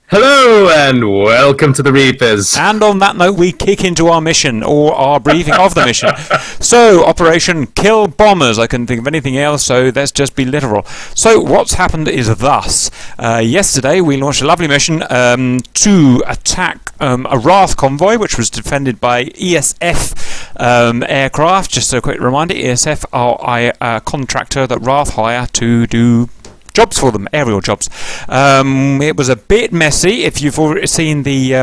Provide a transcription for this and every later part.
Hello and welcome to the Reapers. And on that note, we kick into our mission, or our briefing of the mission. So, Operation Kill Bombers. I couldn't think of anything else, so let's just be literal. So, what's happened is thus. Yesterday, we launched a lovely mission to attack a Wrath convoy, which was defended by ESF aircraft. Just a quick reminder, ESF are a contractor that Wrath hire to do jobs for them, aerial jobs. It was a bit messy. If you've already seen the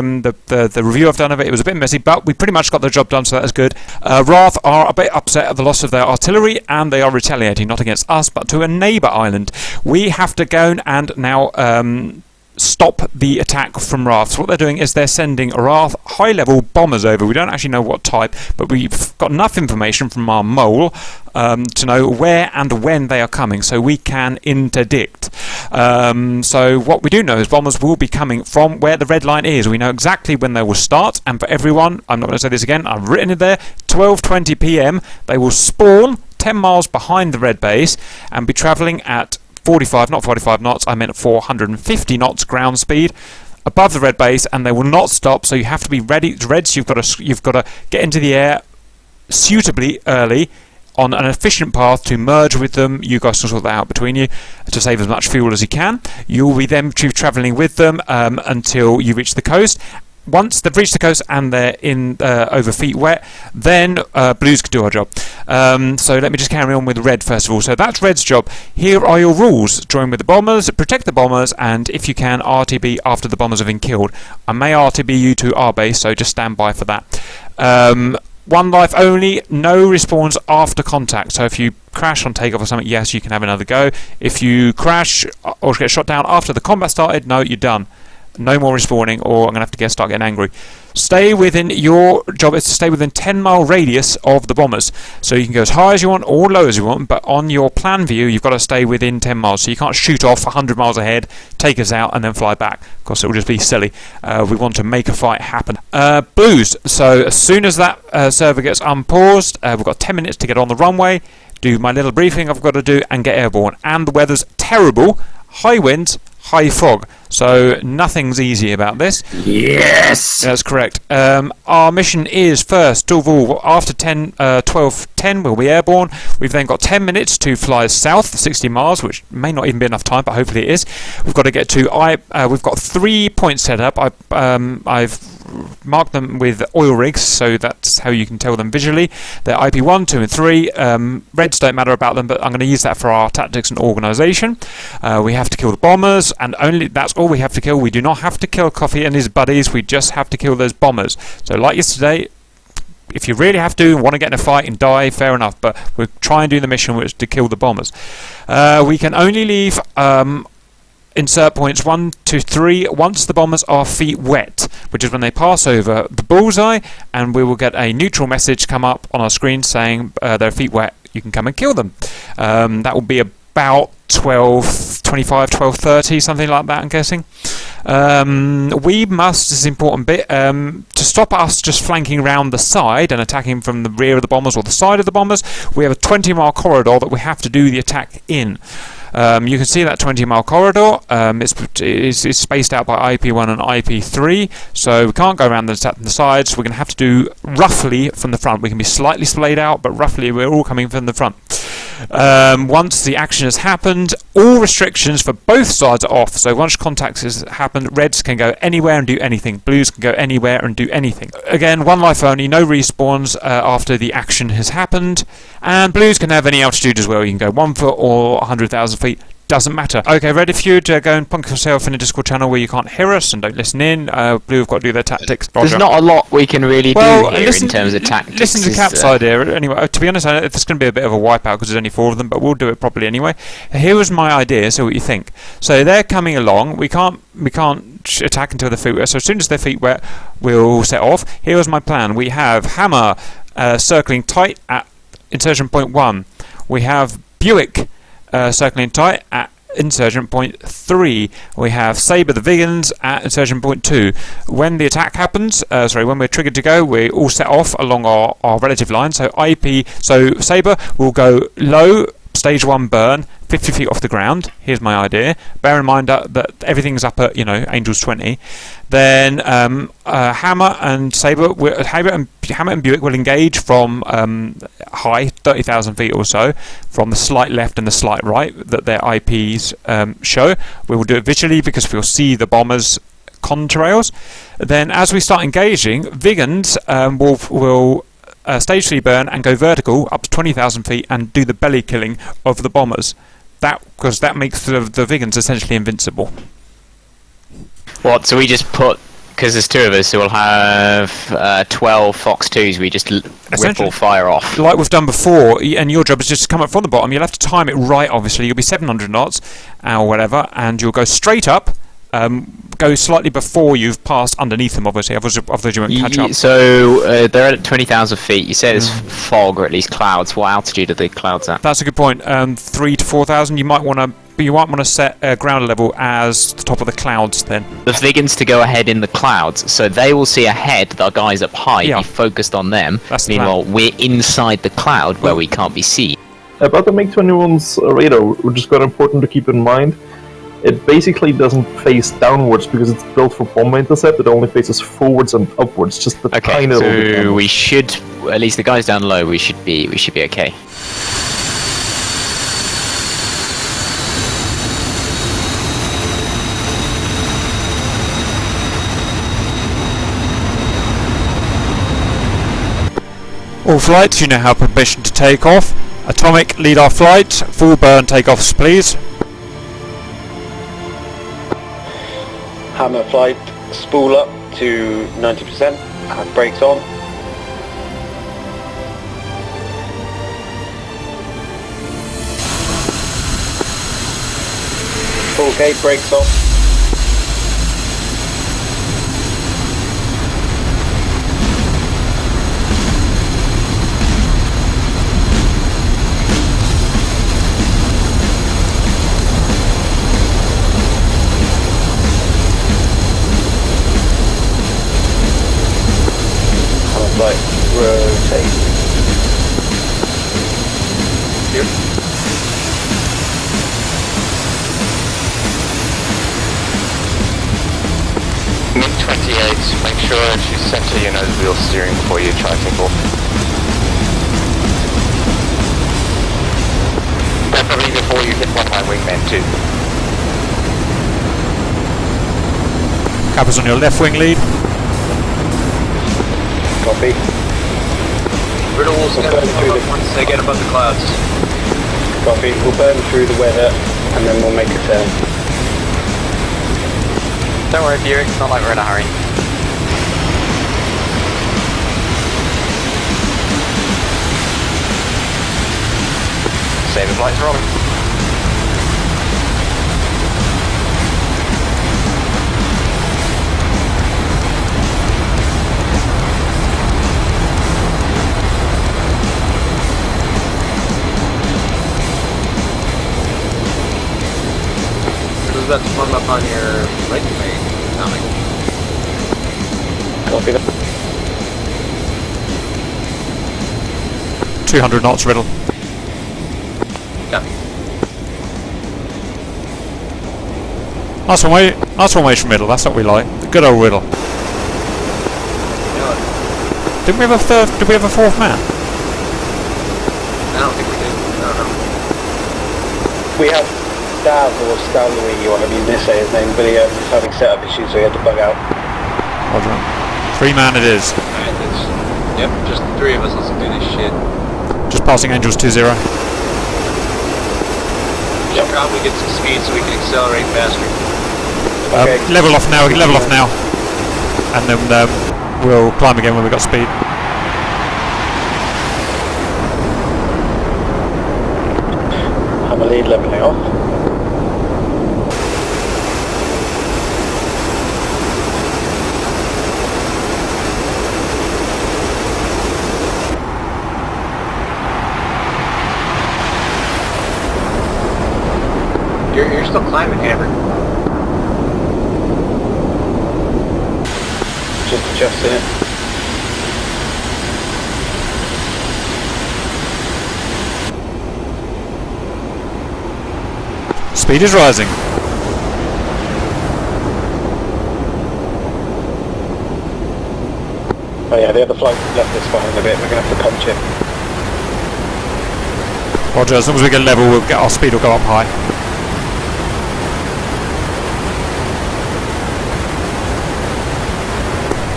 review I've done of it, it was a bit messy, but we pretty much got the job done, so that was good. Wrath are a bit upset at the loss of their artillery, and they are retaliating, not against us, but to a neighbour island. We have to go and now stop the attack from Wrath. So what they're doing is they're sending Wrath high-level bombers over. We don't actually know what type, but we've got enough information from our mole to know where and when they are coming, so we can interdict. So what we do know is bombers will be coming from where the red line is. We know exactly when they will start, and for everyone, I'm not going to say this again, I've written it there, 12:20 p.m. they will spawn 10 miles behind the red base and be travelling at 45, not 45 knots, I meant 450 knots ground speed above the red base, and they will not stop, so you have to be ready. Reds, you've got to get into the air suitably early on an efficient path to merge with them. You guys can sort that out between you to save as much fuel as you can. You'll be then travelling with them until you reach the coast. Once they've reached the coast and they're in over feet wet, then Blues can do our job. So let me just carry on with Red first of all. So that's Red's job. Here are your rules. Join with the bombers, protect the bombers, and if you can, RTB after the bombers have been killed. I may RTB you to our base, so just stand by for that. One life only, no respawns after contact. So if you crash on takeoff or something, yes, you can have another go. If you crash or get shot down after the combat started, no, you're done. No more respawning, or I'm going to have to start getting angry. Stay within, your job is to stay within 10-mile radius of the bombers. So you can go as high as you want or low as you want, but on your plan view, you've got to stay within 10 miles. So you can't shoot off 100 miles ahead, take us out, and then fly back. Of course, it will just be silly. We want to make a fight happen. Blues. So as soon as that server gets unpaused, we've got 10 minutes to get on the runway, do my little briefing I've got to do, and get airborne. And the weather's terrible. High winds, high fog. So nothing's easy about this. Yes! That's correct. Our mission is first of all, after 12:10 we'll be airborne. We've then got 10 minutes to fly south 60 miles, which may not even be enough time, but hopefully it is. We've got to get to we've got 3 points set up. I've marked them with oil rigs, so that's how you can tell them visually. They're IP 1, 2 and 3. Reds don't matter about them, but I'm going to use that for our tactics and organisation. We have to kill the bombers, and only that's all we have to kill. We do not have to kill Coffee and his buddies, we just have to kill those bombers. So like yesterday, if you really have to, want to get in a fight and die, fair enough, but we'll try and do the mission, which is to kill the bombers. We can only leave insert points 1 to 3 once the bombers are feet wet, which is when they pass over the bullseye, and we will get a neutral message come up on our screen saying their feet wet, you can come and kill them. That will be about 12:25, 12:30, something like that, I'm guessing. We must, this is an important bit, to stop us just flanking around the side and attacking from the rear of the bombers or the side of the bombers. We have a 20-mile corridor that we have to do the attack in. You can see that 20-mile corridor. It's spaced out by IP1 and IP3, so we can't go around the sides. We're going to have to do roughly from the front. We can be slightly splayed out, but roughly we're all coming from the front. Once the action has happened, all restrictions for both sides are off. So once contact has happened, Reds can go anywhere and do anything. Blues can go anywhere and do anything. Again, one life only, no respawns after the action has happened. And Blues can have any altitude as well. You can go 1 foot or 100,000 feet. Doesn't matter. Okay, Red, if you'd go and punk yourself in a Discord channel where you can't hear us and don't listen in, Blue have got to do their tactics. Roger. There's not a lot we can really do here in terms of tactics. Listen to Cap's idea. Anyway, to be honest, it's going to be a bit of a wipeout because there's only 4 of them, but we'll do it properly anyway. Here was my idea, so what you think. So they're coming along. We can't attack until their feet wet, so as soon as their feet wet, we'll set off. Here was my plan. We have Hammer circling tight at insertion point 1. We have Buick circling tight at insertion point 3. We have Sabre the Vegans at insertion point 2. When the attack happens, when we're triggered to go, we all set off along our relative line. So Sabre will go low, stage 1 burn, 50 feet off the ground. Here's my idea. Bear in mind that everything's up at, Angels 20. Then Hammer and Sabre, Hammer and Buick will engage from high, 30,000 feet or so, from the slight left and the slight right that their IPs show. We will do it visually because we'll see the bombers' contrails. Then as we start engaging, Vigans will stage 3 burn and go vertical up to 20,000 feet and do the belly killing of the bombers. Because that makes the Vigans essentially invincible. What? So we just put, because there's 2 of us, so we'll have 12 Fox 2s. We just ripple fire off. Like we've done before, and your job is just to come up from the bottom. You'll have to time it right, obviously. You'll be 700 knots or whatever, and you'll go straight up. Go slightly before you've passed underneath them, obviously. Otherwise you won't catch up. So they're at 20,000 feet. You say there's fog or at least clouds. What altitude are the clouds at? That's a good point. 3,000 to 4,000. You might want to set ground level as the top of the clouds. Then the Vigans to go ahead in the clouds, so they will see ahead. The guys up high, be focused on them. Meanwhile, we're inside the cloud where we can't be seen. About the MiG-21's radar, which is quite important to keep in mind. It basically doesn't face downwards because it's built for bomb intercept. It only faces forwards and upwards. Just the tiny little bit. So we should, at least the guys down low, we should be okay. All flights, you now have permission to take off. Atomic, lead our flight. Full burn takeoffs, please. Hammer flight, spool up to 90%, have brakes on. Full gate, brakes off. Like rotate. Here. MiG-28, make sure that you center your nose wheel steering before you try to take off. Preferably before you hit one of my wingmen too. Cappers on your left wing lead. Copy. Riddle will burn through once they get above the clouds. Copy. We'll burn through the weather and then we'll make a turn. Don't worry, Buick, it's not like we're in a hurry. Save the flight's rolling. About to form up on your right wing, Atomic. Copy that. 200 knots, Riddle. Copy. Nice one way from Riddle. That's what we like. The good old Riddle. Did we have a fourth man? I don't think we did. I don't know. We have Daz or Stanley, or whatever you didn't say his name, but he was having setup issues, so he had to bug out. Roger. 3-man it is. Alright, yep, just 3 of us, let's do this shit. Just passing Angels 2-0. Should probably get some speed so we can accelerate faster. Okay. Level off now, and then we'll climb again when we've got speed. Hammer lead leveling off. You're still climbing, Hammer. Just adjusting it. Speed is rising. Oh yeah, the other flight left us behind a bit. We're going to have to punch it. Roger, as long as we get level, we'll get our speed will go up high.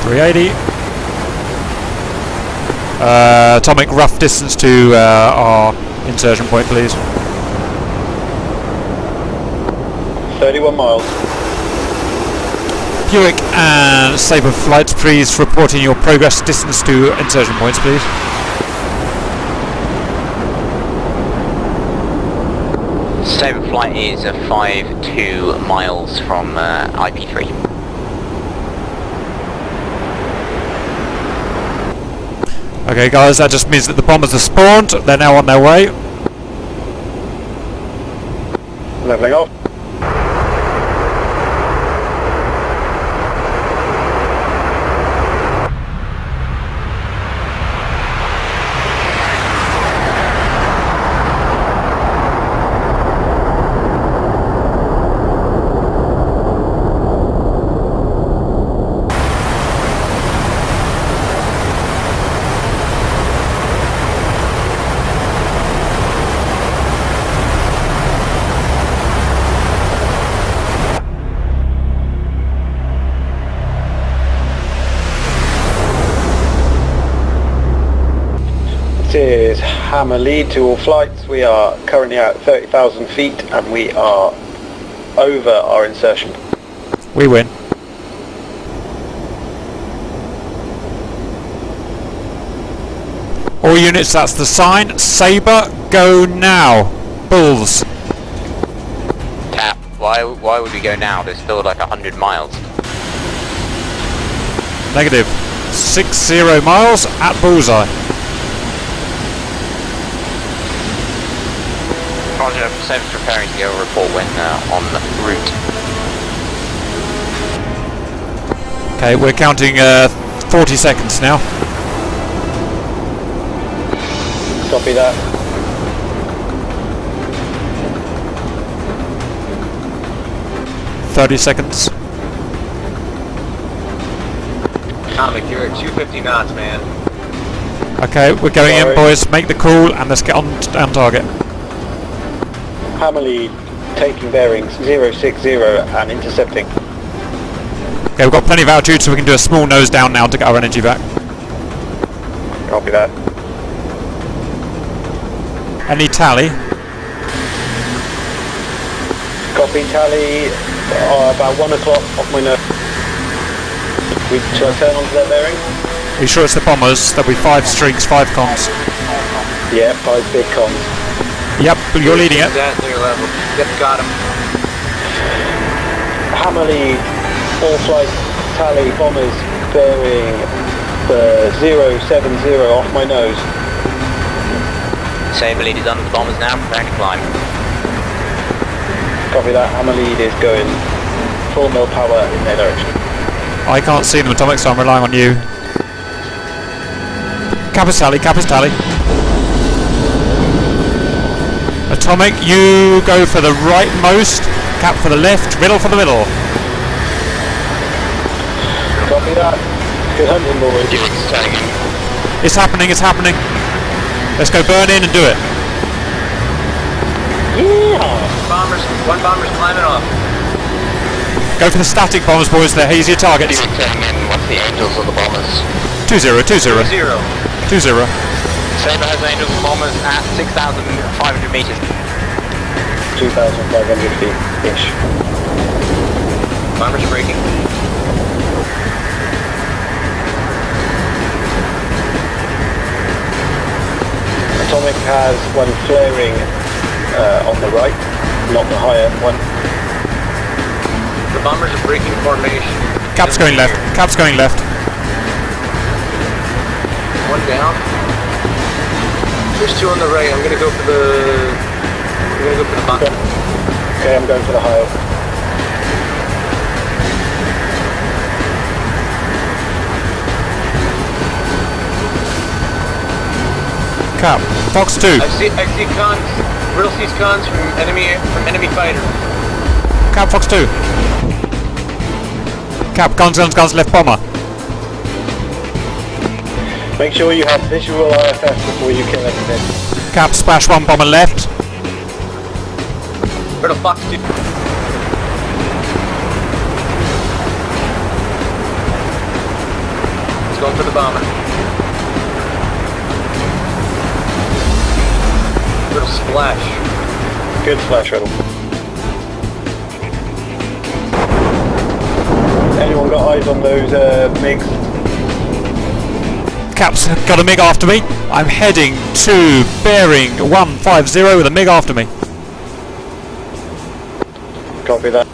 .380. Atomic, rough distance to our insertion point, please. 31 miles. Buick and Sabre flights, please reporting your progress distance to insertion points, please. Sabre flight is 5.2 miles from IP3. Okay guys, that just means that the bombers are spawned, they're now on their way. Leveling off. This is Hammer lead to all flights. We are currently at 30,000 feet and we are over our insertion. We win. All units, that's the sign. Sabre, go now. Bulls. Tap, why would we go now? There's still like 100 miles. Negative. 60 miles at bullseye. Roger, Sabre's preparing to go report when en route. Okay, we're counting 40 seconds now. Copy that. .30 seconds. Atomic, you're at 250 knots, man. Okay, we're going in, boys. Make the call and let's get on target. Hammer lead taking bearings 060 and intercepting. Okay, we've got plenty of altitude, so we can do a small nose down now to get our energy back. Copy that. Any tally? Copy tally. About 1 o'clock off my nose. Shall I turn onto that bearing? Are you sure it's the bombers? There'll be 5 streaks, 5 comms. Yeah, 5 big comms. Yep, you're leading it. At their level. Yep, got him. Hammer lead, all flight tally, bombers bearing 070 off my nose. Sabre lead is under the bombers now, preparing to climb. Copy that, Hammer lead is going full mill power in their direction. I can't see them, Atomic, so I'm relying on you. Kappa's tally, Kappa's tally. Atomic, you go for the rightmost, Cap for the left, Riddle for the middle. Copy that. Good hunting, boys. It's happening, it's happening. Let's go burn in and do it. Yeah! One bomber's climbing off. Go for the static bombers, boys, they're hazier targets. What's the angels of the bombers? 2-0, 2-0. 0. 2-0. Sabre has angels and bombers at 6,500 meters. 2,500 feet-ish. Bombers are braking. Atomic has one flaring on the right, not the higher one. The bombers are breaking formation. Cap's going left, Cap's going left. One down. There's 2 on the right. I'm gonna go for the bottom. Okay, I'm going for the higher. Cap, Fox 2. I see cons. Riddle sees guns from enemy fighter. Cap Fox 2. Cap, guns, left bomber. Make sure you have visual IFF before you kill anything. Cap, splash 1 bomber left. Riddle Fox 2. He's going for the bomber. Riddle splash. Good splash, Riddle. Anyone got eyes on those MiGs? Cap's got a MiG after me. I'm heading to bearing 150 with a MiG after me. Copy that.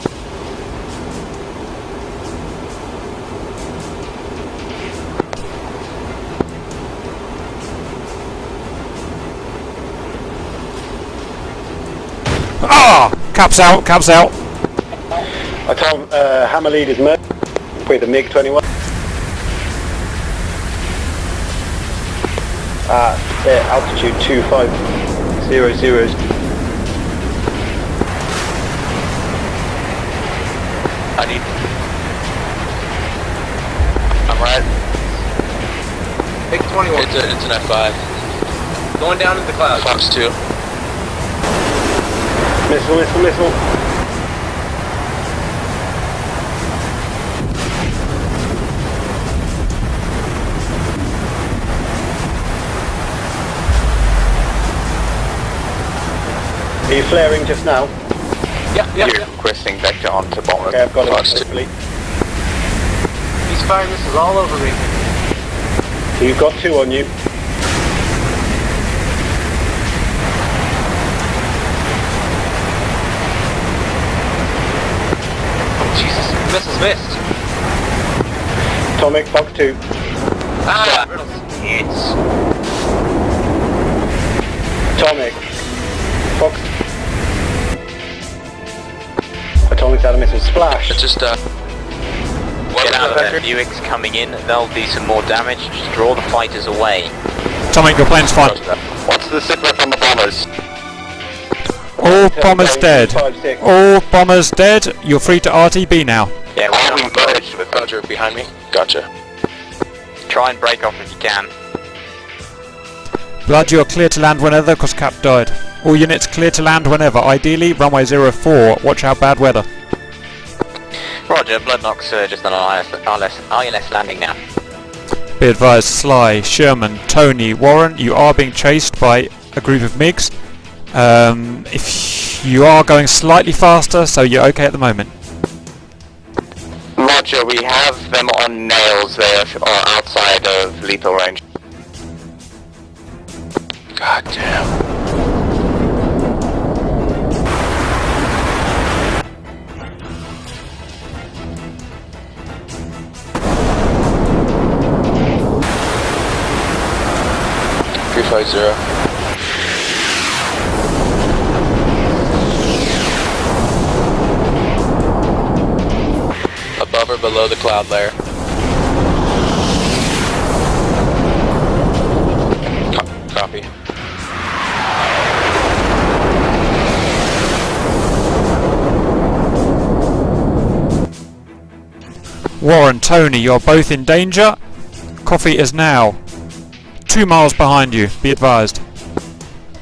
Ah! Cap's out, Cap's out. I tell Hammer lead is met with the MiG-21. Altitude 2500. I need... I'm right. MiG-21. It's an F5. Going down into the clouds. Fox 2. Missile. Are you flaring just now? Yeah. Requesting vector onto bomber. Okay, I've got it. Fox 2. Hopefully. He's firing missiles all over me. You've got 2 on you. Jesus, missiles missed. Atomic, Fox 2. Ah, Riddle's hits. Atomic. Fox. Atomic's out of missile. Splash. It's just Get out of there. Buick's coming in. They'll do some more damage. Just draw the fighters away. Atomic, your plane's fine. What's the signal from the bombers? All bombers dead. 5-6. All bombers dead. You're free to RTB now. Yeah, Are we we're on merged with Roger behind me? Gotcha. Try and break off if you can. Blood, you're clear to land whenever, because Cap died. All units clear to land whenever. Ideally, runway 04. Watch out, bad weather. Roger, Bloodknock's just on an ILS landing now. Be advised, Sly, Sherman, Tony, Warren, you are being chased by a group of MiGs. If you are going slightly faster, so you're okay at the moment. Roger, we have them on nails. They are outside of lethal range. God damn. Zero. Above or below the cloud layer? Copy. Warren, Tony, you're both in danger. Coffee is now 2 miles behind you, be advised.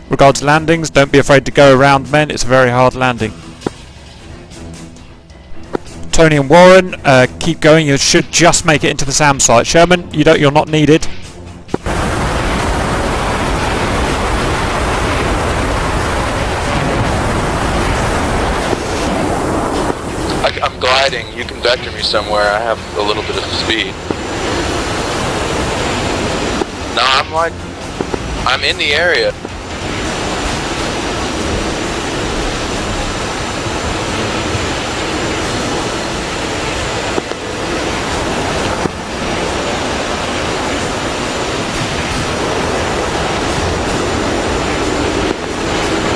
Regards landings, don't be afraid to go around, men, it's a very hard landing. Tony and Warren, keep going, you should just make it into the SAM site. Sherman, you're not needed. I'm gliding, you can vector me somewhere, I have a little bit of speed. No, I'm in the area.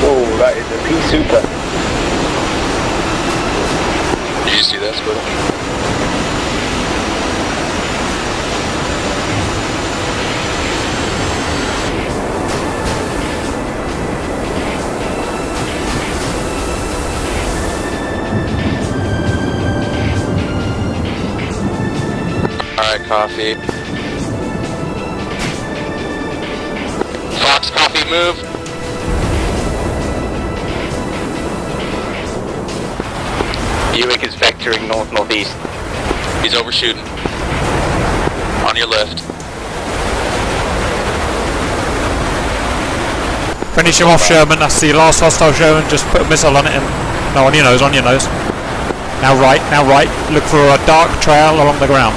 Oh, that is a P-Super. Did you see that, Squirtle? Alright, coffee. Fox, coffee, move. Buick is vectoring north-northeast. He's overshooting. On your left. Finish him off, Sherman. That's the last hostile, Sherman. Just put a missile on it and... No, on your nose, on your nose. Now right, now right. Look for a dark trail along the ground.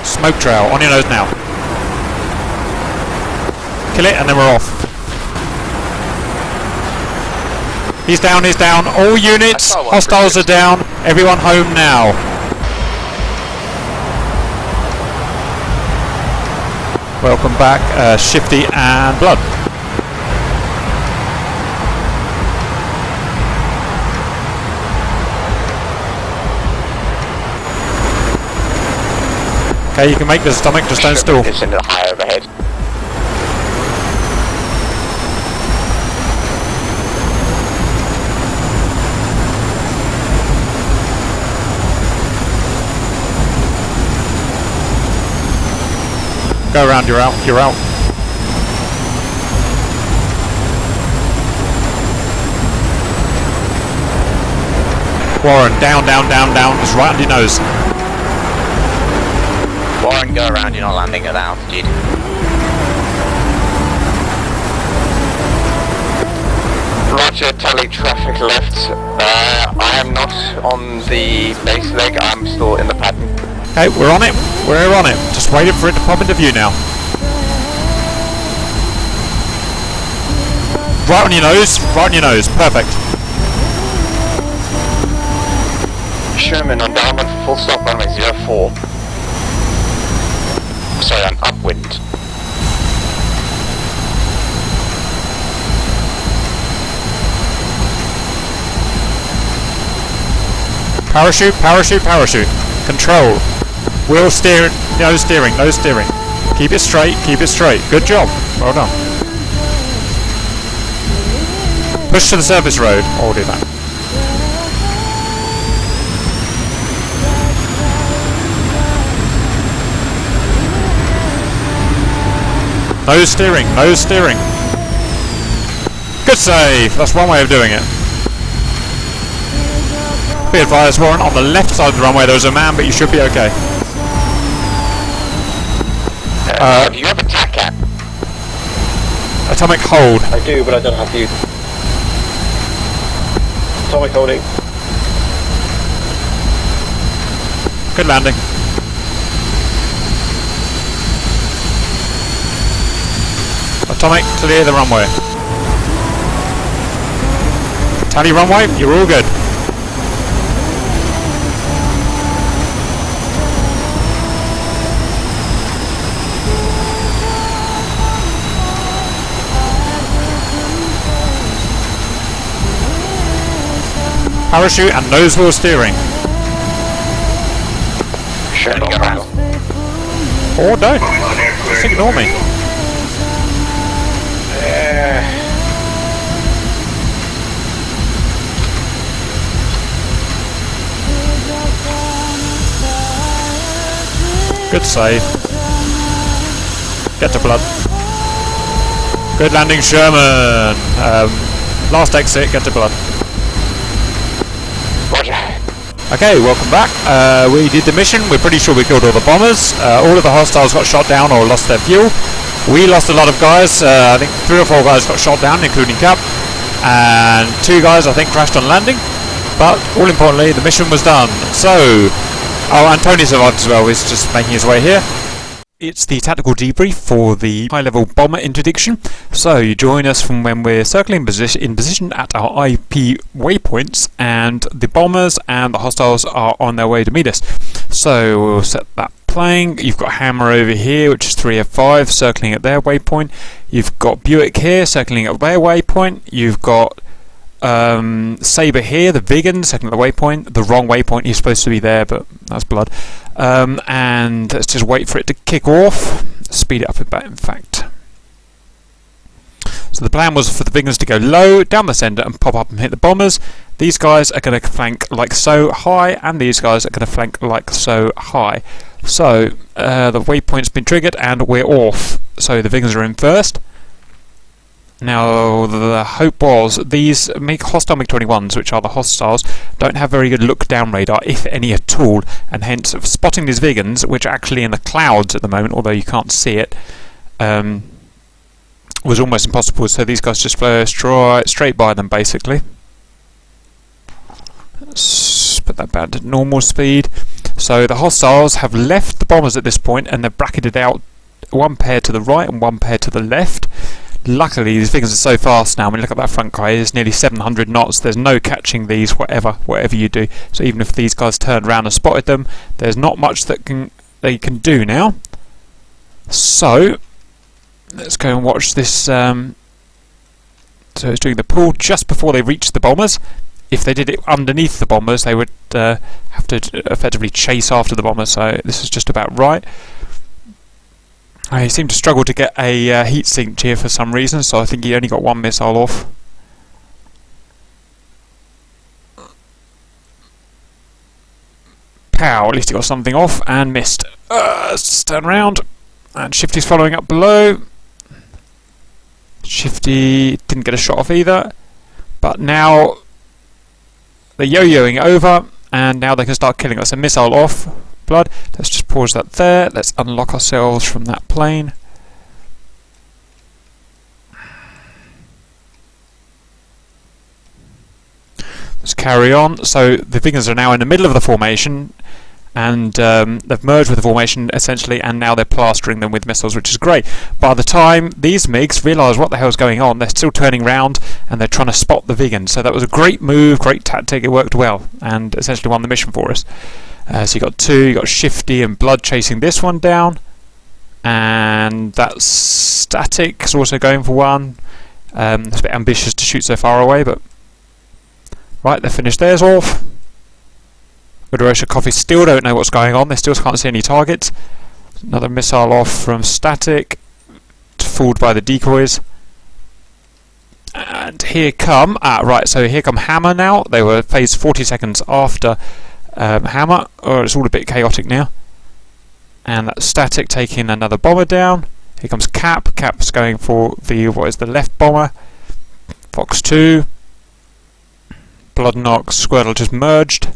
Smoke trail, on your nose now. Kill it and then we're off. He's down, he's down. All units, hostiles are down. Everyone home now. Welcome back, Shifty and Blood. Okay, you can make the stomach, just don't stall. It's in the high overhead. Go around, you're out, you're out. Warren, down, down, down, down, just right under your nose. Warren, go around, you're not landing at altitude. Roger, tally traffic left. I am not on the base leg, I'm still in the pattern. Okay, we're on it, we're on it. Just waiting for it to pop into view now. Right on your nose, perfect. Sherman on downwind for full stop runway 04. Sorry, on upwind. Parachute, parachute, parachute. Control. Wheel steering, nose steering, nose steering. Keep it straight, keep it straight. Good job, well done. Push to the surface road, I'll do that. Nose steering, nose steering. Good save, that's one way of doing it. Be advised, Warren, on the left side of the runway there's a man, but you should be okay. Do you have a TACAT? Atomic hold. I do, but I don't have to use atomic holding. Good landing. Atomic, clear the runway. Tally runway, you're all good. Parachute and nose wheel steering. Sure, go around. Or don't. Just ignore me. Good save. Get to Blood. Good landing, Sherman. Last exit, get to Blood. Roger. Okay, welcome back. We did the mission. We're pretty sure we killed all the bombers. All of the hostiles got shot down or lost their fuel. We lost a lot of guys. I think 3 or 4 guys got shot down, including Cap. And 2 guys, I think, crashed on landing. But, all importantly, the mission was done. So... Oh, and Tony survived as well. He's just making his way here. It's the tactical debrief for the high-level bomber interdiction. So you join us from when we're circling in position at our IP waypoints, and the bombers and the hostiles are on their way to meet us. So we'll set that playing. You've got Hammer over here, which is 3F5, circling at their waypoint. You've got Buick here, circling at their waypoint. You've got Sabre here, the Vegan, second at the waypoint. The wrong waypoint, he's supposed to be there, but that's Blood. And let's just wait for it to kick off. Speed it up a bit, in fact. So the plan was for the Vegans to go low, down the centre, and pop up and hit the bombers. These guys are going to flank like so high, and these guys are going to flank like so high. So the waypoint's been triggered and we're off. So the Vigans are in first. Now the hope was these hostile MiG-21s, which are the hostiles, don't have very good look-down radar, if any at all, and hence spotting these Vigans, which are actually in the clouds at the moment, although you can't see it, was almost impossible. So these guys just flew straight by them, basically. Let's put that back to normal speed. So the hostiles have left the bombers at this point, and they're bracketed out, one pair to the right and one pair to the left. Luckily, these Vigans are so fast now. I mean, look at that front guy. It's nearly 700 knots. There's no catching these, whatever you do. So even if these guys turned around and spotted them, there's not much that they can do now. So let's go and watch this. So it's doing the pull just before they reach the bombers. If they did it underneath the bombers, they would have to effectively chase after the bombers. So this is just about right. I seem to struggle to get a heat sink here for some reason, so I think he only got one missile off. Pow! At least he got something off and missed. Let's turn around. And Shifty's following up below. Shifty didn't get a shot off either. But now they're yo-yoing over, and now they can start killing us. A missile off. Blood. Let's just pause that there. Let's unlock ourselves from that plane. Let's carry on. So the Vigans are now in the middle of the formation, and they've merged with the formation essentially, and now they're plastering them with missiles, which is great. By the time these MiGs realise what the hell's going on, they're still turning round and they're trying to spot the Vigans. So that was a great move, great tactic. It worked well, and essentially won the mission for us. So you got two, you got Shifty and Blood chasing this one down, and that Static's also going for one. It's a bit ambitious to shoot so far away, but right, they finished theirs off. Udorosha Coffee still don't know what's going on, they still can't see any targets. Another missile off from Static, fooled by the decoys. And here come, so here come Hammer now. They were phased 40 seconds after Hammer. It's all a bit chaotic now. And that's Static taking another bomber down. Here comes Cap. Cap's going for the left bomber. Fox 2. Blood Knock, Squirtle just merged.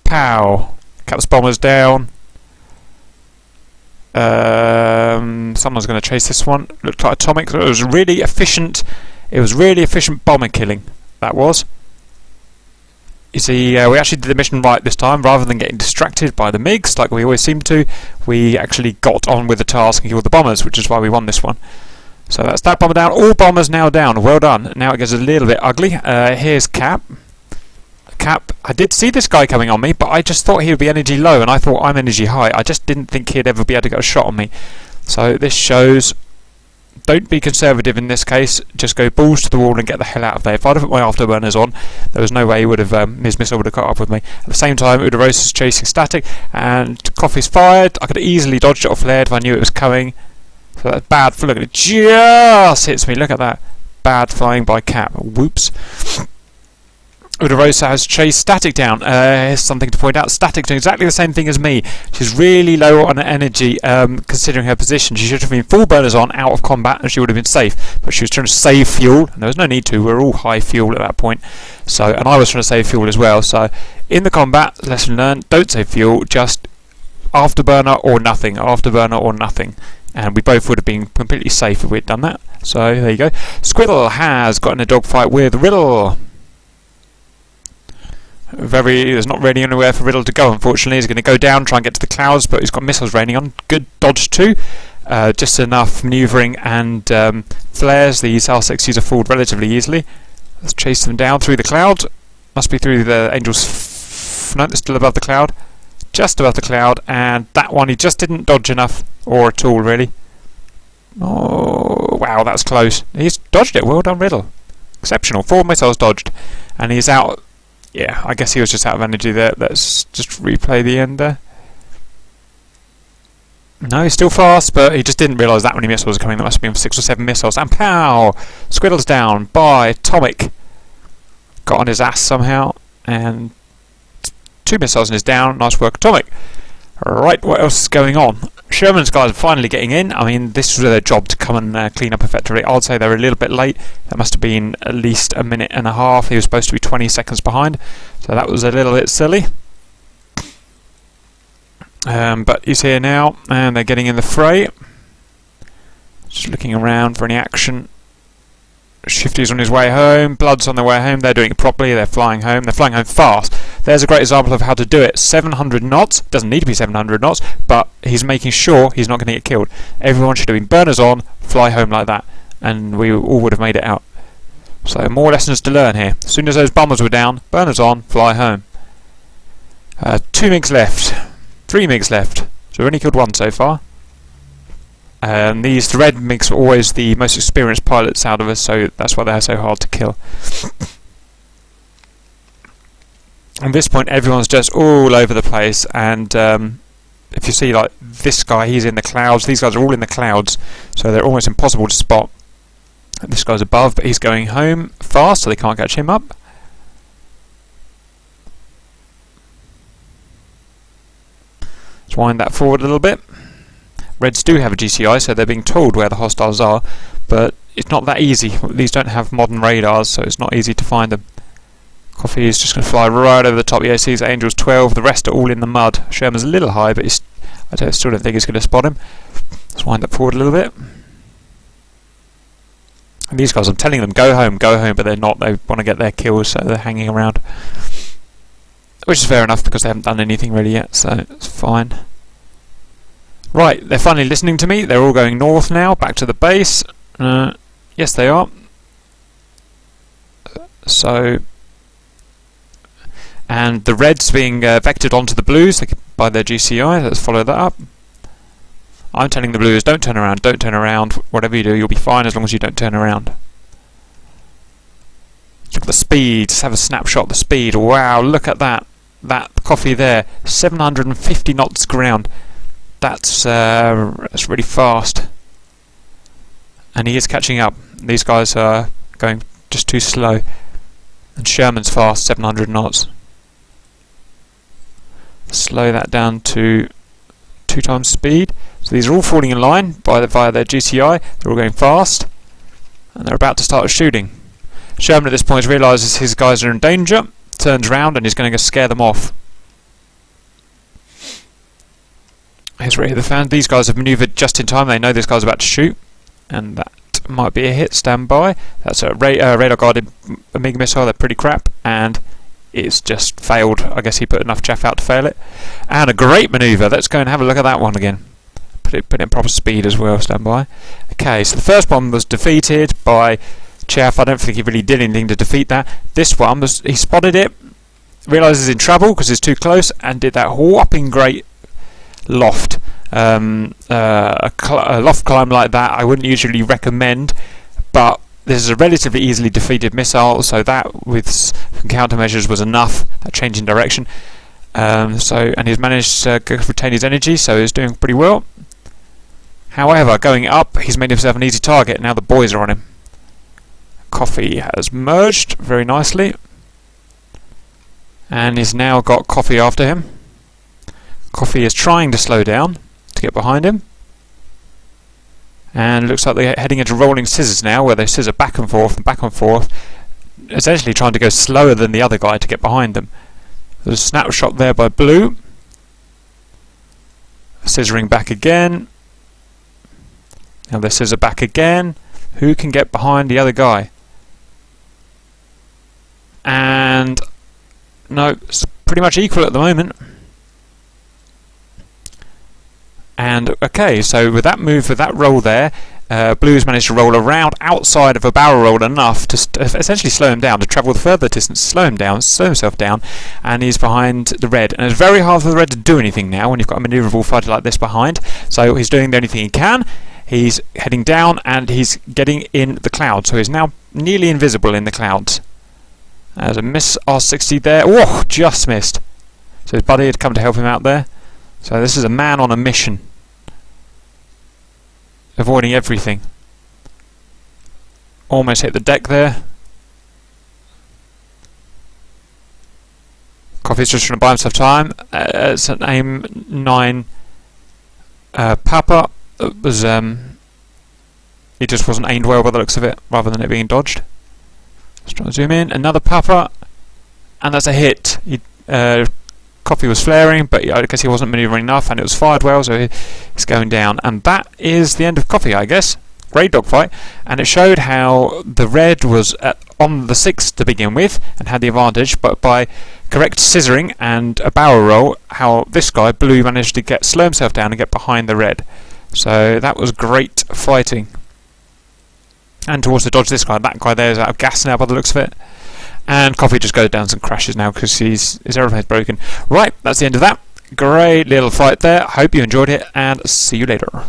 Pow! Cap's bomber's down. Someone's going to chase this one. Looked like Atomic. It was really efficient. It was really efficient bomber killing. That was. You see, we actually did the mission right this time. Rather than getting distracted by the MiGs, like we always seem to, we actually got on with the task and killed the bombers, which is why we won this one. So that's that bomber down. All bombers now down. Well done. Now it gets a little bit ugly. Here's Cap. Cap, I did see this guy coming on me, but I just thought he would be energy low, and I thought I'm energy high. I just didn't think he'd ever be able to get a shot on me. So this shows, don't be conservative in this case, just go balls to the wall and get the hell out of there. If I'd have put my afterburners on, there was no way he would have, his missile would have caught up with me. At the same time, Udorosa's chasing Static, and Coffee's fired. I could have easily dodged it or flared if I knew it was coming. So that's bad. Look at it, just hits me. Look at that. Bad flying by Cap. Whoops. Udorosa has chased Static down. Here's something to point out. Static doing exactly the same thing as me. She's really low on energy, considering her position. She should have been full burners on, out of combat, and she would have been safe. But she was trying to save fuel, and there was no need to. We were all high fuel at that point. So, and I was trying to save fuel as well. So, in the combat, lesson learned: don't save fuel. Just afterburner or nothing. Afterburner or nothing. And we both would have been completely safe if we'd done that. So there you go. Squirtle has got in a dogfight with Riddle. There's not really anywhere for Riddle to go, unfortunately. He's going to go down, try and get to the clouds, but he's got missiles raining on. Good dodge too. Just enough manoeuvring and flares. These R60s are fooled relatively easily. Let's chase them down through the cloud. Must be through the Angels. No, they're still above the cloud. Just above the cloud, and that one he just didn't dodge enough, or at all really. Oh wow, that's close. He's dodged it. Well done, Riddle. Exceptional. 4 missiles dodged, and he's out. Yeah, I guess he was just out of energy there. Let's just replay the end there. No, he's still fast, but he just didn't realise that many missiles were coming. That must have been 6 or 7 missiles. And pow! Squiddle's down by Atomic. Got on his ass somehow, and 2 missiles and is down. Nice work, Atomic. Right, what else is going on? Sherman's guys are finally getting in. I mean, this was their job to come and clean up effectively. I'd say they were a little bit late. That must have been at least a minute and a half. He was supposed to be 20 seconds behind, so that was a little bit silly. But he's here now, and they're getting in the fray. Just looking around for any action. Shifty's on his way home, Blood's on their way home. They're doing it properly, they're flying home fast. There's a great example of how to do it. 700 knots, doesn't need to be 700 knots, but he's making sure he's not going to get killed. Everyone should have been burners on, fly home like that, and we all would have made it out. So more lessons to learn here. As soon as those bombers were down, burners on, fly home. 2 MiGs left, 3 MiGs left, so we've only killed 1 so far. The red MiGs are always the most experienced pilots out of us, so that's why they're so hard to kill. At this point, everyone's just all over the place, and if you see, like, this guy, he's in the clouds. These guys are all in the clouds, so they're almost impossible to spot. This guy's above, but he's going home fast, so they can't catch him up. Let's wind that forward a little bit. Reds do have a GCI, so they're being told where the hostiles are, but it's not that easy. These don't have modern radars, so it's not easy to find them. Coffee is just going to fly right over the top. Yeah, he sees Angel's 12, the rest are all in the mud. Sherman's a little high, but I still don't think he's going to spot him. Let's wind that forward a little bit. And these guys, I'm telling them, go home, but they're not. They want to get their kills, so they're hanging around. Which is fair enough, because they haven't done anything really yet, so it's fine. Right, they're finally listening to me. They're all going north now, back to the base. Yes, they are. So, and the reds being vectored onto the blues by their GCI. Let's follow that up. I'm telling the blues, don't turn around, don't turn around. Whatever you do, you'll be fine as long as you don't turn around. Look at the speed. Just have a snapshot of the speed. Wow, look at that. That coffee there, 750 knots ground. That's really fast, and he is catching up. These guys are going just too slow, and Sherman's fast, 700 knots. Slow that down to 2 times speed. So these are all falling in line via their GCI. They're all going fast, and they're about to start shooting. Sherman at this point realises his guys are in danger, turns around, and he's going to go scare them off. Here's ready the fan. These guys have manoeuvred just in time. They know this guy's about to shoot, and that might be a hit. Stand by. That's a radar guarded MiG missile. They're pretty crap, and it's just failed. I guess he put enough chaff out to fail it. And a great manoeuvre. Let's go and have a look at that one again. Put it in proper speed as well. Stand by. Okay, so the first one was defeated by chaff. I don't think he really did anything to defeat that. This one was, he spotted it, realised he's in trouble because it's too close, and did that whopping great loft. A loft climb like that I wouldn't usually recommend, but this is a relatively easily defeated missile, so that with some countermeasures was enough, that change in direction. And he's managed to retain his energy, so he's doing pretty well. However, going up, he's made himself an easy target. Now the boys are on him. Coffee has merged very nicely, and he's now got Coffee after him. Coffee is trying to slow down to get behind him, and it looks like they're heading into rolling scissors now, where they scissor back and forth, essentially trying to go slower than the other guy to get behind them. There's a snapshot there by blue, scissoring back again. Now they scissor back again. Who can get behind the other guy? And no, it's pretty much equal at the moment. And okay, so with that move, with that roll there, Blue's managed to roll around outside of a barrel roll enough to essentially slow him down, to travel the further distance, slow himself down, and he's behind the red. And it's very hard for the red to do anything now when you've got a manoeuvrable fighter like this behind. So he's doing the only thing he can. He's heading down and he's getting in the clouds. So he's now nearly invisible in the clouds. There's a miss R60 there. Oh, just missed. So his buddy had come to help him out there. So this is a man on a mission, avoiding everything. Almost hit the deck there. Coffee's just trying to buy himself time. It's an aim 9 Papa. It was it just wasn't aimed well by the looks of it, rather than it being dodged. Let's try to zoom in. Another Papa, and that's a hit. Coffee was flaring, but I guess he wasn't manoeuvring enough, and it was fired well, so he's going down. And that is the end of Coffee, I guess. Great dogfight, and it showed how the red was on the 6 to begin with and had the advantage, but by correct scissoring and a barrel roll, how this guy, Blue, managed to slow himself down and get behind the red. So that was great fighting. And to also dodge this guy, that guy there is out of gas now by the looks of it. And Coffee just goes down and crashes now because his aeroplane's broken. Right, that's the end of that. Great little fight there. Hope you enjoyed it, and see you later.